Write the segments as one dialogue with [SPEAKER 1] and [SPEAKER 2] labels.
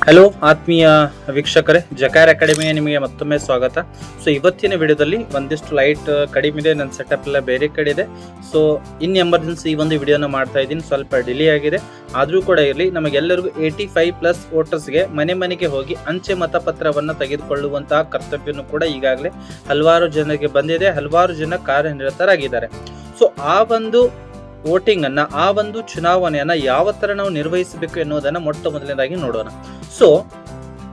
[SPEAKER 1] Hello ಆತ್ಮೀಯ ವೀಕ್ಷಕರೇ, ಜಕಾರ್ ಅಕಾಡೆಮಿಗೆ ನಿಮಗೆ ಮತ್ತೊಮ್ಮೆ ಸ್ವಾಗತ. ಸೊ ಇವತ್ತಿನ ವಿಡಿಯೋದಲ್ಲಿ ಒಂದಿಷ್ಟು ಲೈಟ್ ಕಡಿಮೆ ಇದೆ, ನನ್ನ ಸೆಟಪ್ ಎಲ್ಲ ಬೇರೆ ಕಡೆ ಇದೆ. ಸೊ ಇನ್ ಎಮರ್ಜೆನ್ಸಿ ಈ ಒಂದು ವಿಡಿಯೋನ ಮಾಡ್ತಾ ಇದ್ದೀನಿ. ಸ್ವಲ್ಪ ಡಿಲೇ ಆಗಿದೆ, ಆದರೂ ಕೂಡ ಇರಲಿ. ನಮಗೆಲ್ಲರಿಗೂ 85+ ವೋಟರ್ಸ್ಗೆ ಮನೆ ಮನೆಗೆ ಹೋಗಿ ಅಂಚೆ ಮತಪತ್ರವನ್ನು ತೆಗೆದುಕೊಳ್ಳುವಂತಹ ಕರ್ತವ್ಯನೂ ಕೂಡ ಈಗಾಗಲೇ ಹಲವಾರು ಜನರಿಗೆ ಬಂದಿದೆ. ಹಲವಾರು ಜನ ಕಾರ್ಯನಿರತರಾಗಿದ್ದಾರೆ. ಸೊ ಆ ಒಂದು ವೋಟಿಂಗ್ ಅನ್ನ, ಆ ಒಂದು ಚುನಾವಣೆಯನ್ನ ಯಾವ ತರ ನಾವು ನಿರ್ವಹಿಸಬೇಕು ಎನ್ನುವುದನ್ನ ಮೊಟ್ಟ ಮೊದಲನೇದಾಗಿ ನೋಡೋಣ. ಸೊ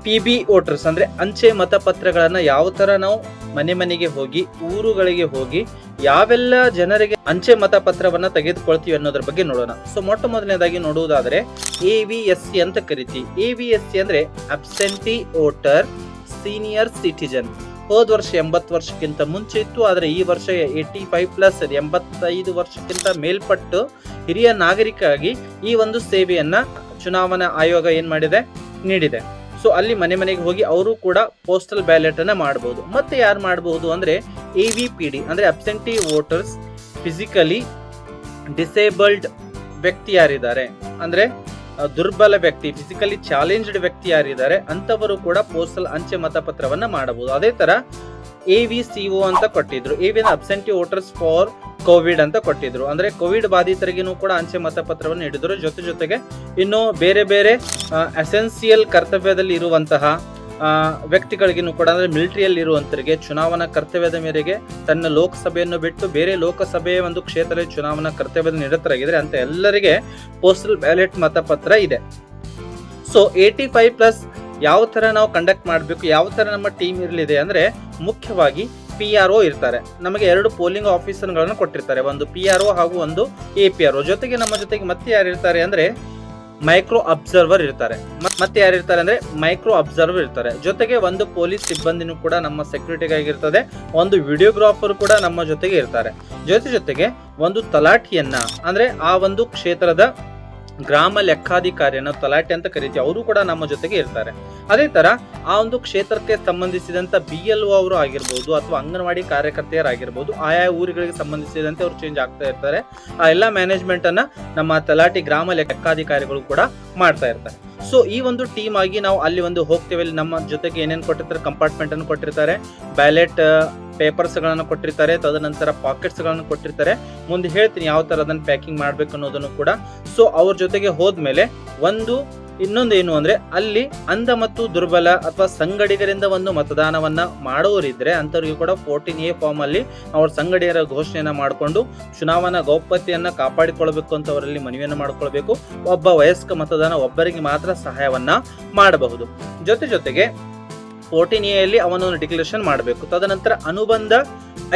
[SPEAKER 1] PB ವೋಟರ್ಸ್ ಅಂದ್ರೆ ಅಂಚೆ ಮತಪತ್ರಗಳನ್ನ ಯಾವ ತರ ನಾವು ಮನೆ ಮನೆಗೆ ಹೋಗಿ, ಊರುಗಳಿಗೆ ಹೋಗಿ ಯಾವೆಲ್ಲ ಜನರಿಗೆ ಅಂಚೆ ಮತಪತ್ರವನ್ನ ತೆಗೆದುಕೊಳ್ತೀವಿ ಅನ್ನೋದ್ರ ಬಗ್ಗೆ ನೋಡೋಣ. ಸೊ ಮೊಟ್ಟ ಮೊದಲನೇದಾಗಿ ನೋಡುವುದಾದ್ರೆ AVSC ಅಂತ ಕರಿತೀವಿ. AVSC ಅಂದ್ರೆ ಅಬ್ಸೆಂಟಿ ವೋಟರ್ ಸೀನಿಯರ್ ಸಿಟಿಜನ್. ಹೋದ ವರ್ಷ 80 ವರ್ಷಕ್ಕಿಂತ ಮುಂಚೆ ಇತ್ತು, ಆದರೆ ಈ ವರ್ಷ 85+, 85 ವರ್ಷಕ್ಕಿಂತ ಮೇಲ್ಪಟ್ಟು ಹಿರಿಯ ನಾಗರಿಕರಾಗಿ ಈ ಒಂದು ಸೇವೆಯನ್ನ ಚುನಾವಣಾ ಆಯೋಗ ಏನ್ ಮಾಡಿದೆ, ನೀಡಿದೆ. ಸೊ ಅಲ್ಲಿ ಮನೆ ಮನೆಗೆ ಹೋಗಿ ಅವರು ಕೂಡ ಪೋಸ್ಟಲ್ ಬ್ಯಾಲೆಟ್ ಅನ್ನ ಮಾಡಬಹುದು. ಮತ್ತೆ ಯಾರು ಮಾಡಬಹುದು ಅಂದ್ರೆ AVPD ಅಂದ್ರೆ ಅಬ್ಸೆಂಟಿ ವೋಟರ್ಸ್ ಫಿಸಿಕಲಿ ಡಿಸೇಬಲ್ಡ್ ವ್ಯಕ್ತಿ ಯಾರಿದ್ದಾರೆ, ಅಂದ್ರೆ ದುರ್ಬಲ ವ್ಯಕ್ತಿ, ಫಿಸಿಕಲಿ ಚಾಲೆಂಜ್ಡ್ ವ್ಯಕ್ತಿ ಯಾರಿದ್ದಾರೆ ಅಂತವರು ಕೂಡ ಪೋಸ್ಟಲ್ ಅಂಚೆ ಮತಪತ್ರವನ್ನ ಮಾಡಬಹುದು. ಅದೇ ತರ AVCO ಅಂತ ಕೊಟ್ಟಿದ್ರು, ಅಬ್ಸೆಂಟಿ ವೋಟರ್ಸ್ ಫಾರ್ ಕೋವಿಡ್ ಅಂತ ಕೊಟ್ಟಿದ್ರು. ಅಂದ್ರೆ ಕೋವಿಡ್ ಬಾಧಿತರಿಗೂ ಕೂಡ ಅಂಚೆ ಮತಪತ್ರವನ್ನು ನೀಡಿದ್ರು. ಜೊತೆಗೆ ಇನ್ನು ಬೇರೆ ಬೇರೆ ಎಸೆನ್ಸಿಯಲ್ ಕರ್ತವ್ಯದಲ್ಲಿ ಇರುವಂತಹ ವ್ಯಕ್ತಿಗಳಿಗೂ ಕೂಡ, ಅಂದ್ರೆ ಮಿಲಿಟರಿಯಲ್ಲಿ ಇರುವಂತರಿಗೆ ಚುನಾವಣಾ ಕರ್ತವ್ಯದ ಮೇರೆಗೆ ತನ್ನ ಲೋಕಸಭೆಯನ್ನು ಬಿಟ್ಟು ಬೇರೆ ಲೋಕಸಭೆಯ ಒಂದು ಕ್ಷೇತ್ರದಲ್ಲಿ ಚುನಾವಣಾ ಕರ್ತವ್ಯದ ನಿರತರಾಗಿದ್ದಾರೆ ಅಂತ ಎಲ್ಲರಿಗೆ ಪೋಸ್ಟಲ್ ಬ್ಯಾಲೆಟ್ ಮತಪತ್ರ ಇದೆ. ಸೊ 85+ ಯಾವ ತರ ನಾವು ಕಂಡಕ್ಟ್ ಮಾಡಬೇಕು, ಯಾವ ತರ ನಮ್ಮ ಟೀಮ್ ಇರಲಿದೆ ಅಂದ್ರೆ ಮುಖ್ಯವಾಗಿ PRO ಇರ್ತಾರೆ. ನಮಗೆ 2 ಪೋಲಿಂಗ್ ಆಫೀಸರ್ಗಳನ್ನು ಕೊಟ್ಟಿರ್ತಾರೆ, ಒಂದು PRO ಹಾಗೂ ಒಂದು APRO. ಜೊತೆಗೆ ನಮ್ಮ ಜೊತೆಗೆ ಮತ್ತೆ ಯಾರು ಇರ್ತಾರೆ ಅಂದ್ರೆ ಮೈಕ್ರೋ ಅಬ್ಸರ್ವರ್ ಇರ್ತಾರೆ. ಮತ್ತೆ ಯಾರಿರ್ತಾರೆ ಅಂದ್ರೆ ಮೈಕ್ರೋ ಅಬ್ಸರ್ವರ್ ಇರ್ತಾರೆ. ಜೊತೆಗೆ ಒಂದು ಪೊಲೀಸ್ ಸಿಬ್ಬಂದಿನೂ ಕೂಡ ನಮ್ಮ ಸೆಕ್ಯೂರಿಟಿಗಾಗಿರ್ತದೆ, ಒಂದು ವಿಡಿಯೋಗ್ರಾಫರ್ ಕೂಡ ನಮ್ಮ ಜೊತೆಗೆ ಇರ್ತಾರೆ. ಜೊತೆಗೆ ಒಂದು ತಲಾಠಿಯನ್ನ, ಅಂದ್ರೆ ಆ ಒಂದು ಕ್ಷೇತ್ರದ ಗ್ರಾಮ ಲೆಕ್ಕಾಧಿಕಾರಿಯನ್ನು ತಲಾಟೆ ಅಂತ ಕರಿತೀವಿ, ಅವರು ಕೂಡ ನಮ್ಮ ಜೊತೆಗೆ ಇರ್ತಾರೆ. ಅದೇ ತರ ಆ ಒಂದು ಕ್ಷೇತ್ರಕ್ಕೆ ಸಂಬಂಧಿಸಿದಂತ BLO ಅವರು ಆಗಿರ್ಬೋದು ಅಥವಾ ಅಂಗನವಾಡಿ ಕಾರ್ಯಕರ್ತೆಯರಾಗಿರ್ಬೋದು, ಆಯಾ ಊರುಗಳಿಗೆ ಸಂಬಂಧಿಸಿದಂತೆ ಅವರು ಚೇಂಜ್ ಆಗ್ತಾ ಇರ್ತಾರೆ. ಆ ಎಲ್ಲ ಮ್ಯಾನೇಜ್ಮೆಂಟ್ ಅನ್ನ ನಮ್ಮ ತಲಾಟಿ ಗ್ರಾಮ ಲೆಕ್ಕಾಧಿಕಾರಿಗಳು ಕೂಡ ಮಾಡ್ತಾ ಇರ್ತಾರೆ. ಸೊ ಈ ಒಂದು ಟೀಮ್ ಆಗಿ ನಾವು ಅಲ್ಲಿ ಒಂದು ಹೋಗ್ತೇವೆ. ಅಲ್ಲಿ ನಮ್ಮ ಜೊತೆಗೆ ಏನೇನು ಕೊಟ್ಟಿರ್ತಾರೆ, ಕಂಪಾರ್ಟ್ಮೆಂಟ್ ಅನ್ನು ಕೊಟ್ಟಿರ್ತಾರೆ, ಬ್ಯಾಲೆಟ್ ಪೇಪರ್ಸ್ ಗಳನ್ನು ಕೊಟ್ಟಿರ್ತಾರೆ, ತದನಂತರ ಪಾಕೆಟ್ಸ್ ಗಳನ್ನು ಕೊಟ್ಟಿರ್ತಾರೆ. ಮುಂದೆ ಹೇಳ್ತೀನಿ ಯಾವ ತರ ಅದನ್ನು ಪ್ಯಾಕಿಂಗ್ ಮಾಡ್ಬೇಕು ಅನ್ನೋದನ್ನು ಕೂಡ. ಸೊ ಅವ್ರ ಜೊತೆಗೆ ಹೋದ್ಮೇಲೆ ಇನ್ನೊಂದು ಏನು ಅಂದ್ರೆ ಅಲ್ಲಿ ಅಂಧ ಮತ್ತು ದುರ್ಬಲ ಅಥವಾ ಸಂಗಡಿಗರಿಂದ ಒಂದು ಮತದಾನವನ್ನ ಮಾಡೋರಿದ್ರೆ ಅಂತವ್ರಿಗೆ ಕೂಡ 14A ಫಾರ್ಮ್ ಅಲ್ಲಿ ಅವ್ರ ಸಂಗಡಿಗರ ಘೋಷಣೆಯನ್ನ ಮಾಡಿಕೊಂಡು ಚುನಾವಣಾ ಗೌಪ್ಯತೆಯನ್ನ ಕಾಪಾಡಿಕೊಳ್ಬೇಕು ಅಂತ ಅವರಲ್ಲಿ ಮನವಿಯನ್ನು ಮಾಡ್ಕೊಳ್ಬೇಕು. ಒಬ್ಬ ವಯಸ್ಕ ಮತದಾನ ಒಬ್ಬರಿಗೆ ಮಾತ್ರ ಸಹಾಯವನ್ನ ಮಾಡಬಹುದು. ಜೊತೆಗೆ 14A ಅಲ್ಲಿ ಅವನನ್ನು ಡಿಕ್ಲರೇಷನ್ ಮಾಡಬೇಕು. ತದನಂತರ ಅನುಬಂಧ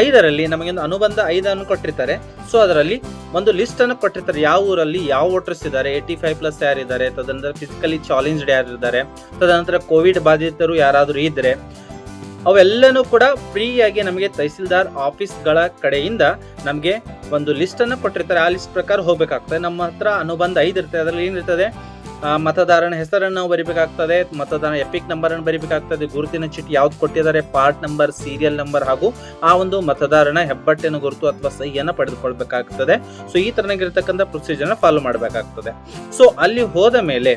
[SPEAKER 1] 5ರಲ್ಲಿ ನಮಗೊಂದು ಅನುಬಂಧ 5 ಅನ್ನು ಕೊಟ್ಟಿರ್ತಾರೆ. ಸೊ ಅದರಲ್ಲಿ ಒಂದು ಲಿಸ್ಟ್ ಅನ್ನು ಕೊಟ್ಟಿರ್ತಾರೆ, ಯಾವ ಊರಲ್ಲಿ ಯಾವ ವೋಟರ್ಸ್ ಇದ್ದಾರೆ, 85+ ಯಾರಿದ್ದಾರೆ, ತದನಂತರ ಫಿಸಿಕಲಿ ಚಾಲೆಂಜ್ಡ್ ಯಾರಿದ್ದಾರೆ, ತದನಂತರ ಕೋವಿಡ್ ಬಾಧಿತರು ಯಾರಾದರೂ ಇದ್ರೆ ಅವೆಲ್ಲನೂ ಕೂಡ ಫ್ರೀಯಾಗಿ ನಮಗೆ ತಹಸೀಲ್ದಾರ್ ಆಫೀಸ್ಗಳ ಕಡೆಯಿಂದ ನಮಗೆ ಒಂದು ಲಿಸ್ಟ್ ಅನ್ನು ಕೊಟ್ಟಿರ್ತಾರೆ. ಆ ಲಿಸ್ಟ್ ಪ್ರಕಾರ ಹೋಗ್ಬೇಕಾಗ್ತದೆ. ನಮ್ಮ ಹತ್ರ ಅನುಬಂಧ 5 ಇರ್ತದೆ. ಅದರಲ್ಲಿ ಏನಿರ್ತದೆ, ಮತದಾರನ ಹೆಸರನ್ನು ನಾವು ಬರಿಬೇಕಾಗ್ತದೆ, ಮತದಾನ ಎಪಿಕ್ ನಂಬರ್ ಅನ್ನು ಬರಿಬೇಕಾಗ್ತದೆ, ಗುರುತಿನ ಚೀಟಿ ಯಾವ್ದು ಕೊಟ್ಟಿದ್ದಾರೆ, ಪಾರ್ಟ್ ನಂಬರ್, ಸೀರಿಯಲ್ ನಂಬರ್ ಹಾಗೂ ಆ ಒಂದು ಮತದಾರನ ಹೆಬ್ಬಟ್ಟಿನ ಗುರುತು ಅಥವಾ ಸಹಿಯನ್ನ ಪಡೆದುಕೊಳ್ಬೇಕಾಗ್ತದೆ. ಸೊ ಈ ತರನಾಗಿರ್ತಕ್ಕಂಥ ಪ್ರೊಸೀಜರ್ನ ಫಾಲೋ ಮಾಡಬೇಕಾಗ್ತದೆ. ಸೊ ಅಲ್ಲಿ ಹೋದ ಮೇಲೆ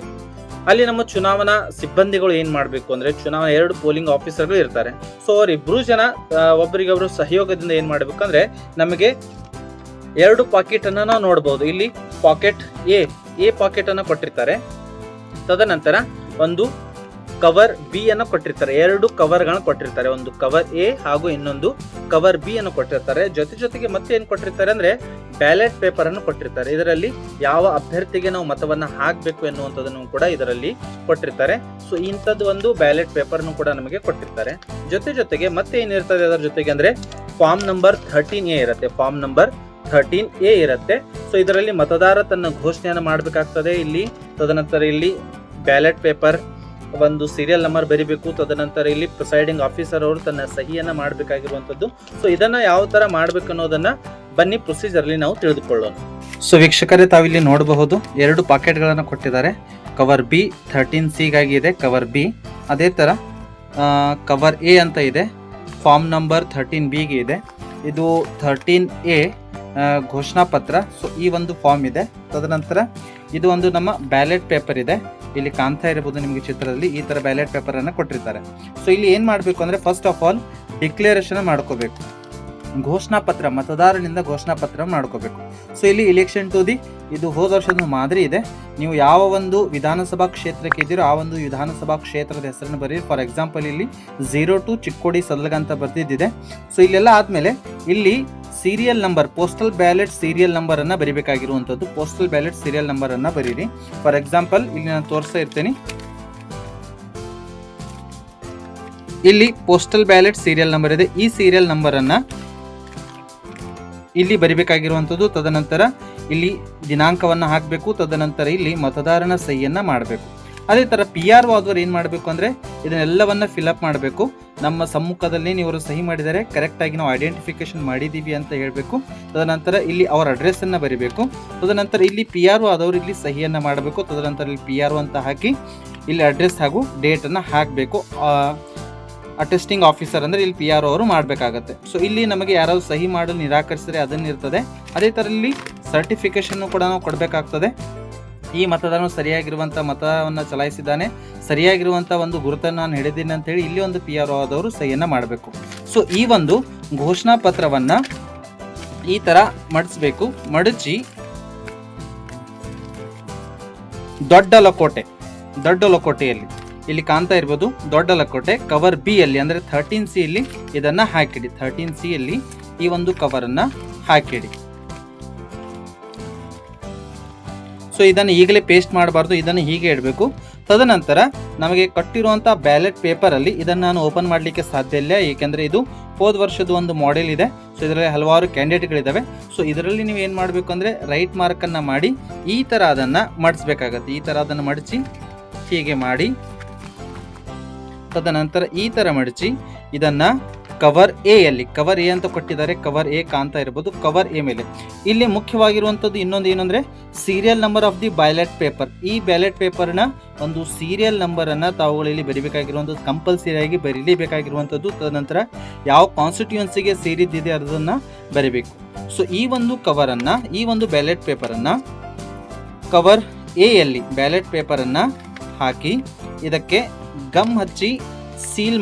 [SPEAKER 1] ಅಲ್ಲಿ ನಮ್ಮ ಚುನಾವಣಾ ಸಿಬ್ಬಂದಿಗಳು ಏನ್ ಮಾಡ್ಬೇಕು ಅಂದ್ರೆ, ಚುನಾವಣಾ 2 ಪೋಲಿಂಗ್ ಆಫೀಸರ್ಗಳು ಇರ್ತಾರೆ. ಸೊ ಅವರಿಬ್ರು ಜನ ಒಬ್ಬರಿಗೊಬ್ರು ಸಹಯೋಗದಿಂದ ಏನ್ ಮಾಡ್ಬೇಕಂದ್ರೆ, ನಮಗೆ 2 ಪಾಕೆಟ್ ಅನ್ನ ನಾವು ನೋಡಬಹುದು. ಇಲ್ಲಿ ಪಾಕೆಟ್ ಎ ಪಾಕೆಟ್ ಅನ್ನ ಕೊಟ್ಟಿರ್ತಾರೆ. ತದನಂತರ ಒಂದು ಕವರ್ B ಅನ್ನು ಕೊಟ್ಟಿರ್ತಾರೆ. 2 ಕವರ್ ಗಳನ್ನ ಕೊಟ್ಟಿರ್ತಾರೆ, ಒಂದು ಕವರ್ A ಹಾಗೂ ಇನ್ನೊಂದು ಕವರ್ B ಅನ್ನು ಕೊಟ್ಟಿರ್ತಾರೆ. ಜೊತೆಗೆ ಮತ್ತೆ ಏನ್ ಕೊಟ್ಟಿರ್ತಾರೆ ಅಂದ್ರೆ ಬ್ಯಾಲೆಟ್ ಪೇಪರ್ ಅನ್ನು ಕೊಟ್ಟಿರ್ತಾರೆ. ಇದರಲ್ಲಿ ಯಾವ ಅಭ್ಯರ್ಥಿಗೆ ನಾವು ಮತವನ್ನ ಹಾಕ್ಬೇಕು ಎನ್ನುವಂಥದ್ದನ್ನು ಕೂಡ ಇದರಲ್ಲಿ ಕೊಟ್ಟಿರ್ತಾರೆ. ಸೊ ಇಂಥದ್ದು ಒಂದು ಬ್ಯಾಲೆಟ್ ಪೇಪರ್ ಅನ್ನು ಕೂಡ ನಮಗೆ ಕೊಟ್ಟಿರ್ತಾರೆ. ಜೊತೆಗೆ ಮತ್ತೆ ಏನಿರ್ತದೆ ಅದರ ಜೊತೆಗೆ ಅಂದ್ರೆ ಫಾರ್ಮ್ ನಂಬರ್ 13A ಇರುತ್ತೆ, ಫಾರ್ಮ್ ನಂಬರ್ 13A ಇರುತ್ತೆ. ಸೊ ಇದರಲ್ಲಿ ಮತದಾರ ತನ್ನ ಘೋಷಣೆಯನ್ನು ಮಾಡಬೇಕಾಗ್ತದೆ. ಇಲ್ಲಿ ತದನಂತರ ಇಲ್ಲಿ ಬ್ಯಾಲೆಟ್ ಪೇಪರ್, ಒಂದು ಸೀರಿಯಲ್ ನಂಬರ್ ಬರಿಬೇಕು. ತದನಂತರ ಇಲ್ಲಿ ಪ್ರಿಸೈಡಿಂಗ್ ಆಫೀಸರ್ ಅವರು ತನ್ನ ಸಹಿಯನ್ನ ಮಾಡಬೇಕಾಗಿರುವಂತದ್ದು. ಸೊ ಇದನ್ನ ಯಾವ ತರ ಮಾಡ್ಬೇಕು ಅನ್ನೋದನ್ನ ಬನ್ನಿ ಪ್ರೊಸೀಜರ್ ಅಲ್ಲಿ ನಾವು ತಿಳಿದುಕೊಳ್ಳೋಣ. ಸೊ ವೀಕ್ಷಕರೇ, ತಾವಿಲ್ಲಿ ನೋಡಬಹುದು 2 ಪಾಕೆಟ್ ಗಳನ್ನ ಕೊಟ್ಟಿದ್ದಾರೆ. ಕವರ್ B 13C ಗಾಗಿ ಇದೆ ಕವರ್ B. ಅದೇ ತರ ಕವರ್ A ಅಂತ ಇದೆ, ಫಾರ್ಮ್ ನಂಬರ್ 13B ಗೆ ಇದೆ. ಇದು 13A ಘೋಷಣಾ ಪತ್ರ. ಸೊ ಈ ಒಂದು ಫಾರ್ಮ್ ಇದೆ. ತದನಂತರ ಇದು ಒಂದು ನಮ್ಮ ಬ್ಯಾಲೆಟ್ ಪೇಪರ್ ಇದೆ. ಇಲ್ಲಿ ಕಾಣ್ತಾ ಇರಬಹುದು ನಿಮಗೆ ಚಿತ್ರದಲ್ಲಿ ಈ ತರ ಬ್ಯಾಲೆಟ್ ಪೇಪರ್ ಅನ್ನು ಕೊಟ್ಟಿರ್ತಾರೆ. ಸೊ ಇಲ್ಲಿ ಏನ್ ಮಾಡಬೇಕು ಅಂದ್ರೆ ಫಸ್ಟ್ ಆಫ್ ಆಲ್ ಡಿಕ್ಲೇರೇಷನ್ ಮಾಡ್ಕೋಬೇಕು, ಘೋಷಣಾ ಪತ್ರ, ಮತದಾರನಿಂದ ಘೋಷಣಾ ಪತ್ರ ಮಾಡ್ಕೋಬೇಕು. ಸೊ ಇಲ್ಲಿ ಇಲೆಕ್ಷನ್ ಟು ದಿ, ಇದು ಹೋದ ವರ್ಷದ ಮಾದರಿ ಇದೆ. ನೀವು ಯಾವ ಒಂದು ವಿಧಾನಸಭಾ ಕ್ಷೇತ್ರಕ್ಕೆ ಇದ್ದೀರೋ ಆ ಒಂದು ವಿಧಾನಸಭಾ ಕ್ಷೇತ್ರದ ಹೆಸರನ್ನು ಬರೀ. ಫಾರ್ ಎಕ್ಸಾಂಪಲ್ ಇಲ್ಲಿ 02 ಚಿಕ್ಕೋಡಿ ಸದಲಗ ಅಂತ ಬರ್ತಿದ್ದಿದೆ. ಸೊ ಇಲ್ಲೆಲ್ಲ ಆದ್ಮೇಲೆ ಇಲ್ಲಿ serial number, postal ballot serial number ಅನ್ನ ಬರಿಬೇಕಾಗಿರುವಂತದ್ದು. ಪೋಸ್ಟಲ್ ಬ್ಯಾಲೆಟ್ ಸೀರಿಯಲ್ ನಂಬರ್ ಅನ್ನ ಬರೀರಿ. ಫಾರ್ ಎಕ್ಸಾಂಪಲ್ ಇಲ್ಲಿ ನಾನು ತೋರಿಸ್ತಾ ಇರ್ತೇನೆ, ಇಲ್ಲಿ ಪೋಸ್ಟಲ್ ಬ್ಯಾಲೆಟ್ ಸೀರಿಯಲ್ ನಂಬರ್ ಇದೆ. ಈ ಸೀರಿಯಲ್ ನಂಬರ್ ಅನ್ನ ಇಲ್ಲಿ ಬರಿಬೇಕಾಗಿರುವಂಥದ್ದು. ತದನಂತರ ಇಲ್ಲಿ ದಿನಾಂಕವನ್ನ ಹಾಕಬೇಕು. ತದನಂತರ ಇಲ್ಲಿ ಮತದಾರನ ಸಹಿಯನ್ನ ಮಾಡಬೇಕು. ಅದೇ ತರ PRO ಆದವರು ಏನ್ ಮಾಡಬೇಕು ಅಂದ್ರೆ ಇದನ್ನೆಲ್ಲವನ್ನ ಫಿಲ್ಅಪ್ ಮಾಡಬೇಕು. ನಮ್ಮ ಸಮ್ಮುಖದಲ್ಲಿ ನೀವು ಸಹಿ ಮಾಡಿದರೆ ಕರೆಕ್ಟ್ ಆಗಿ ನಾವು ಐಡೆಂಟಿಫಿಕೇಶನ್ ಮಾಡಿದೀವಿ ಅಂತ ಹೇಳಬೇಕು. ತದನಂತರ ಇಲ್ಲಿ ಅವರ ಅಡ್ರೆಸ್ ಅನ್ನ ಬರಿಬೇಕು. ತದನಂತರ ಇಲ್ಲಿ PRO ಆದವರು ಇಲ್ಲಿ ಸಹಿಯನ್ನ ಮಾಡಬೇಕು. ತದನಂತರ ಇಲ್ಲಿ PRO ಅಂತ ಹಾಕಿ ಇಲ್ಲಿ ಅಡ್ರೆಸ್ ಹಾಗೂ ಡೇಟ್ ಅನ್ನ ಹಾಕಬೇಕು. ಅಟೆಸ್ಟಿಂಗ್ ಆಫೀಸರ್ ಅಂದ್ರೆ ಇಲ್ಲಿ PRO ಅವರು ಮಾಡಬೇಕಾಗತ್ತೆ. ಸೊ ಇಲ್ಲಿ ನಮಗೆ ಯಾರಾದ್ರು ಸಹಿ ಮಾಡಲು ನಿರಾಕರಿಸಿದ್ರೆ ಅದನ್ನ ಇರ್ತದೆ. ಅದೇ ತರ ಇಲ್ಲಿ ಸರ್ಟಿಫಿಕೇಶನ್ ಕೂಡ ನಾವು ಕೊಡಬೇಕಾಗ್ತದೆ. ಈ ಮತದಾರನು ಸರಿಯಾಗಿರುವಂತ ಮತವನ್ನ ಚಲಾಯಿಸಿದ್ದಾನೆ, ಸರಿಯಾಗಿರುವಂತ ಒಂದು ಗುರುತನ್ನು ನಾನು ಹಿಡಿದಿದ್ದೀನಿ ಅಂತ ಹೇಳಿ ಇಲ್ಲಿ ಒಂದು PRO ಆದವರು ಸಹಿಯನ್ನ ಮಾಡಬೇಕು. ಸೊ ಈ ಒಂದು ಘೋಷಣಾ ಪತ್ರವನ್ನ ಈ ತರ ಮಡಿಸಬೇಕು. ಮಡಚಿ ದೊಡ್ಡ ಲಕೋಟೆಯಲ್ಲಿ ಇಲ್ಲಿ ಕಾಣ್ತಾ ಇರ್ಬೋದು, ದೊಡ್ಡ ಲಕೋಟೆ ಕವರ್ B ಅಲ್ಲಿ ಅಂದ್ರೆ 13C ಅಲ್ಲಿ ಇದನ್ನ ಹಾಕಿಡಿ. 13C ಅಲ್ಲಿ ಈ ಒಂದು ಕವರ್ ಅನ್ನ ಹಾಕಿಡಿ. ಸೊ ಇದನ್ನು ಈಗಲೇ ಪೇಸ್ಟ್ ಮಾಡಬಾರ್ದು, ಇದನ್ನು ಹೀಗೆ ಇಡಬೇಕು. ತದನಂತರ ನಮಗೆ ಕಟ್ಟಿರುವಂತಹ ಬ್ಯಾಲೆಟ್ ಪೇಪರ್ ಅಲ್ಲಿ ಇದನ್ನು ನಾನು ಓಪನ್ ಮಾಡಲಿಕ್ಕೆ ಸಾಧ್ಯ ಇಲ್ಲ, ಏಕೆಂದ್ರೆ ಇದು ಹೋದ ವರ್ಷದ ಒಂದು ಮಾಡೆಲ್ ಇದೆ. ಸೊ ಇದರಲ್ಲಿ ಹಲವಾರು ಕ್ಯಾಂಡಿಡೇಟ್ಗಳಿದ್ದಾವೆ. ಸೊ ಇದರಲ್ಲಿ ನೀವು ಏನು ಮಾಡಬೇಕು ಅಂದ್ರೆ ರೈಟ್ ಮಾರ್ಕ್ ಅನ್ನ ಮಾಡಿ ಈ ತರ ಅದನ್ನ ಮಡಿಸ್ಬೇಕಾಗತ್ತೆ. ಈ ತರ ಅದನ್ನು ಮಡಚಿ ಹೀಗೆ ಮಾಡಿ, ತದನಂತರ ಈ ತರ ಮಡಚಿ ಇದನ್ನ ಕವರ್ ಎ ಅಲ್ಲಿ, ಕವರ್ ಎ ಅಂತ ಕೊಟ್ಟಿದ್ದಾರೆ, ಕವರ್ ಎ ಕಾಣ್ತಾ ಇರಬಹುದು. ಕವರ್ ಎ ಮೇಲೆ ಇಲ್ಲಿ ಮುಖ್ಯವಾಗಿರುವಂತದ್ದು ಇನ್ನೊಂದು ಏನಂದ್ರೆ serial number of the ballot paper. ಈ ಬ್ಯಾಲೆಟ್ ಪೇಪರ್ ನ ಒಂದು ಸೀರಿಯಲ್ ನಂಬರ್ ಅನ್ನ ತಾವುಗಳು ಇಲ್ಲಿ ಬರಿಬೇಕಾಗಿರುವಂತದ್ದು, ಕಂಪಲ್ಸರಿ ಆಗಿ ಬರೀಲೇಬೇಕಾಗಿರುವಂತದ್ದು. ತದನಂತರ ಯಾವ ಕಾನ್ಸ್ಟಿಟ್ಯೂನ್ಸಿಗೆ ಸೇರಿದ್ದಿದೆ ಅದನ್ನ ಬರಿಬೇಕು. ಸೊ ಈ ಒಂದು ಕವರ್ ಅನ್ನ, ಈ ಒಂದು ಬ್ಯಾಲೆಟ್ ಪೇಪರ್ ಅನ್ನ ಕವರ್ ಎ ಅಲ್ಲಿ ಬ್ಯಾಲೆಟ್ ಪೇಪರ್ ಅನ್ನ ಹಾಕಿ ಇದಕ್ಕೆ ಗಮ್ ಹಚ್ಚಿ ಸೀಲ್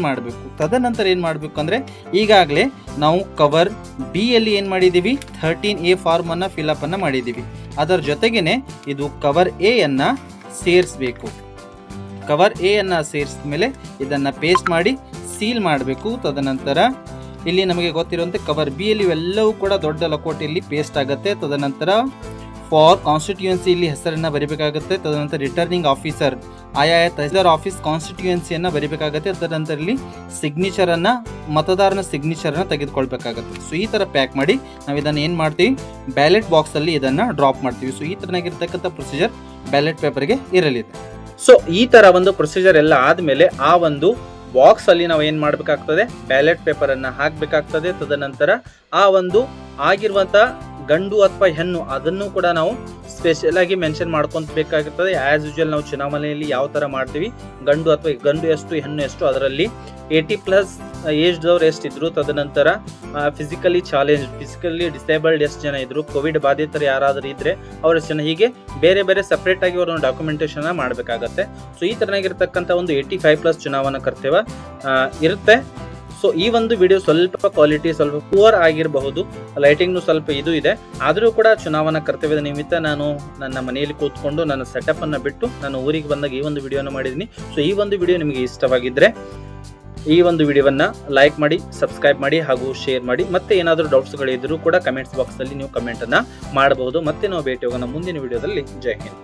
[SPEAKER 1] ಮಾಡಬೇಕು. ತದನಂತರ ಏನ್ ಮಾಡಬೇಕು ಅಂದ್ರೆ ಈಗಾಗಲೇ ನಾವು ಕವರ್ ಬಿ ಅಲ್ಲಿ ಏನ್ ಮಾಡಿದೀವಿ, 13A ಫಾರ್ಮ್ ಅನ್ನ ಫಿಲ್ಅಪ್ ಅನ್ನ ಮಾಡಿದೀವಿ. ಅದರ ಜೊತೆಗೇನೆ ಇದು ಕವರ್ ಎ ಅನ್ನ ಸೇರಿಸಬೇಕು. ಕವರ್ ಎ ಅನ್ನ ಸೇರಿಸಿದ ಮೇಲೆ ಇದನ್ನ ಪೇಸ್ಟ್ ಮಾಡಿ ಸೀಲ್ ಮಾಡಬೇಕು. ತದನಂತರ ಇಲ್ಲಿ ನಮಗೆ ಗೊತ್ತಿರುವಂತೆ ಕವರ್ ಬಿ ಅಲ್ಲಿ ಇವೆಲ್ಲವೂ ಕೂಡ ದೊಡ್ಡ ಲಕೋಟೆಯಲ್ಲಿ ಪೇಸ್ಟ್ ಆಗುತ್ತೆ. ತದನಂತರ ಫಾರ್ ಕಾನ್ಸ್ಟಿಟ್ಯೂನ್ಸಿ ಇಲ್ಲಿ ಹೆಸರನ್ನ ಬರಿಬೇಕಾಗುತ್ತೆ. ತದನಂತರ ರಿಟರ್ನಿಂಗ್ ಆಫೀಸರ್ ಆಯಾ ತಹಸೀಲ್ದಾರ್ ಆಫೀಸ್ ಕಾನ್ಸ್ಟಿಟ್ಯೂನ್ಸಿಯನ್ನ ಬರಿಬೇಕಾಗುತ್ತೆ. ತದನಂತರ ಇಲ್ಲಿ ಸಿಗ್ನೇಚರ್ ಅನ್ನ, ಮತದಾರನ ಸಿಗ್ನೇಚರ್ ಅನ್ನ ತೆಗೆದುಕೊಳ್ಬೇಕಾಗುತ್ತೆ. ಸೊ ಈ ತರ ಪ್ಯಾಕ್ ಮಾಡಿ ನಾವು ಇದನ್ನ ಏನ್ ಮಾಡ್ತೀವಿ, ಬ್ಯಾಲೆಟ್ ಬಾಕ್ಸ್ ಅಲ್ಲಿ ಇದನ್ನ ಡ್ರಾಪ್ ಮಾಡ್ತೀವಿ. ಸೊ ಈ ತರನಾಗಿರ್ತಕ್ಕಂಥ ಪ್ರೊಸೀಜರ್ ಬ್ಯಾಲೆಟ್ ಪೇಪರ್ಗೆ ಇರಲಿದೆ. ಸೊ ಈ ತರ ಒಂದು ಪ್ರೊಸೀಜರ್ ಎಲ್ಲ ಆದ್ಮೇಲೆ ಆ ಒಂದು ಬಾಕ್ಸ್ ಅಲ್ಲಿ ನಾವು ಏನ್ ಮಾಡ್ಬೇಕಾಗ್ತದೆ, ಬ್ಯಾಲೆಟ್ ಪೇಪರ್ ಅನ್ನ ಹಾಕ್ಬೇಕಾಗ್ತದೆ. ತದನಂತರ ಆ ಒಂದು ಆಗಿರುವಂತ ಗಂಡು ಅಥವಾ ಹೆಣ್ಣು ಅದನ್ನು ಕೂಡ ನಾವು ಸ್ಪೆಷಲ್ ಆಗಿ ಮೆನ್ಷನ್ ಮಾಡ್ಕೊಂತ ಬೇಕಾಗಿರ್ತದೆ. ಆಸ್ ಯೂಶುವಲ್ ನಾವು ಚುನಾವಣೆಯಲ್ಲಿ ಯಾವ ತರ ಮಾಡ್ತೀವಿ, ಗಂಡು ಎಷ್ಟು ಹೆಣ್ಣು ಎಷ್ಟು, ಅದರಲ್ಲಿ 80+ ಏಜ್ ದವ್ರು ಎಷ್ಟಿದ್ರು, ತದನಂತರ ಫಿಸಿಕಲಿ ಡಿಸೇಬಲ್ಡ್ ಎಷ್ಟು ಜನ ಇದ್ರು, ಕೋವಿಡ್ ಬಾಧಿತರು ಯಾರಾದರೂ ಇದ್ರೆ ಅವ್ರ ಎಷ್ಟು ಜನ, ಹೀಗೆ ಬೇರೆ ಬೇರೆ ಸಪ್ರೇಟ್ ಆಗಿ ಅವ್ರನ್ನ ಡಾಕ್ಯುಮೆಂಟೇಶನ್ ಮಾಡಬೇಕಾಗತ್ತೆ. ಸೊ ಈ ತರನಾಗಿರ್ತಕ್ಕಂಥ ಒಂದು 85+ ಚುನಾವಣಾ ಕರ್ತವ್ಯ ಇರುತ್ತೆ. ಸೊ ಈ ಒಂದು ವಿಡಿಯೋ ಸ್ವಲ್ಪ ಕ್ವಾಲಿಟಿ ಸ್ವಲ್ಪ ಪುವರ್ ಆಗಿರಬಹುದು, ಲೈಟಿಂಗ್ನು ಸ್ವಲ್ಪ ಇದು ಇದೆ, ಆದರೂ ಕೂಡ ಚುನಾವಣಾ ಕರ್ತವ್ಯದ ನಿಮಿತ್ತ ನಾನು ನನ್ನ ಮನೆಯಲ್ಲಿ ಕೂತ್ಕೊಂಡು ನನ್ನ ಸೆಟಪ್ ಅನ್ನ ಬಿಟ್ಟು ನಾನು ಊರಿಗೆ ಬಂದಾಗ ಈ ಒಂದು ವಿಡಿಯೋನ ಮಾಡಿದ್ದೀನಿ. ಸೊ ಈ ಒಂದು ವಿಡಿಯೋ ನಿಮಗೆ ಇಷ್ಟವಾಗಿದ್ರೆ ಈ ಒಂದು ವಿಡಿಯೋವನ್ನ ಲೈಕ್ ಮಾಡಿ, ಸಬ್ಸ್ಕ್ರೈಬ್ ಮಾಡಿ ಹಾಗೂ ಶೇರ್ ಮಾಡಿ. ಮತ್ತೆ ಏನಾದರೂ ಡೌಟ್ಸ್ಗಳಿದ್ರೂ ಕೂಡ ಕಮೆಂಟ್ಸ್ ಬಾಕ್ಸ್ ಅಲ್ಲಿ ನೀವು ಕಮೆಂಟ್ ಅನ್ನ ಮಾಡಬಹುದು. ಮತ್ತೆ ನಾವು ಭೇಟಿ ಹೋಗೋಣ ಮುಂದಿನ ವಿಡಿಯೋದಲ್ಲಿ. ಜೈ ಹಿಂದ್.